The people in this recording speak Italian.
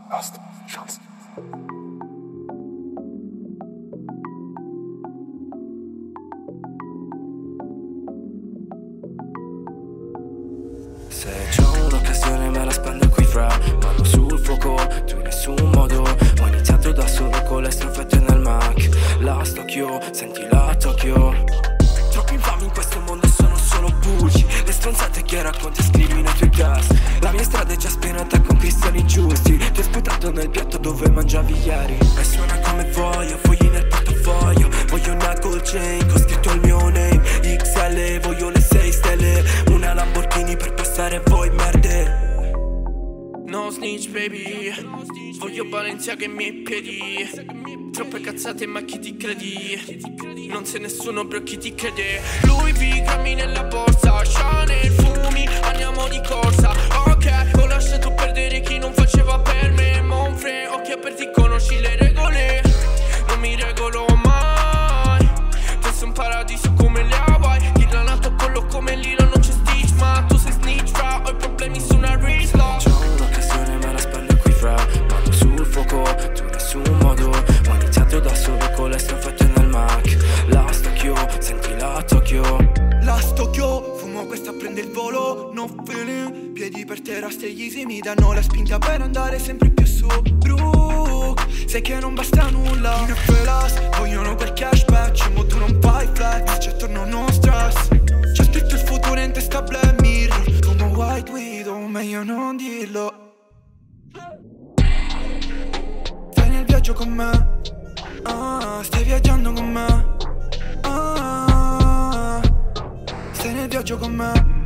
Last chance. Se c'ho un'occasione me la spendo qui fra, mano sul fuoco, tu in nessun modo. Ho iniziato da solo con le staffette nel Mac. La Tokyo, senti la Tokyo. Troppi infami in questo mondo sono solo buci. Le stronzate che racconti scrivi nei tuoi test. La mia strada è già spianata con cristalli giusti. Ti ho sputato nel piatto dove mangiavi ieri. E suona come voglio, fogli nel portafoglio. Voglio una gold chain con scritto il mio name XL, voglio le 6 stelle. Una Lamborghini per passare voi merde. No snitch baby, voglio Balenciaga ai miei piedi. Troppe cazzate ma chi ti credi? Non sei nessuno bro chi ti crede. Lui vi grammi nella borsa, Chanel, fumi, andiamo di corsa. Ok, ho lasciato perdere chi non faceva per me. Mon frère, occhi aperti, conosci le regole. Non mi regolo mai. Questo è un paradiso come le Hawaii. Irlanato quello come l'Ira, non c'è stitch. Ma tu sei snitch fra, ho i problemi su una risla. C'ho un'occasione me la spendo qui fra, mano sul fuoco, tu in nessun modo. Ho iniziato da solo con le staffette nel Mac. La Tokyo, senti la Tokyo. La Tokyo, fumo questa prende il volo. No feeling, piedi per terra, stay easy. Mi danno la spinta per andare sempre più su. Brook, sai che non basta nulla. In FLAS, vogliono quel cashback. Ma tu non fai flex, c'è attorno no stress. C'è scritto il futuro in testa Black Mirror. Come White Widow, meglio non dirlo. Stai nel viaggio con me, stai viaggiando con me, stai nel viaggio con me.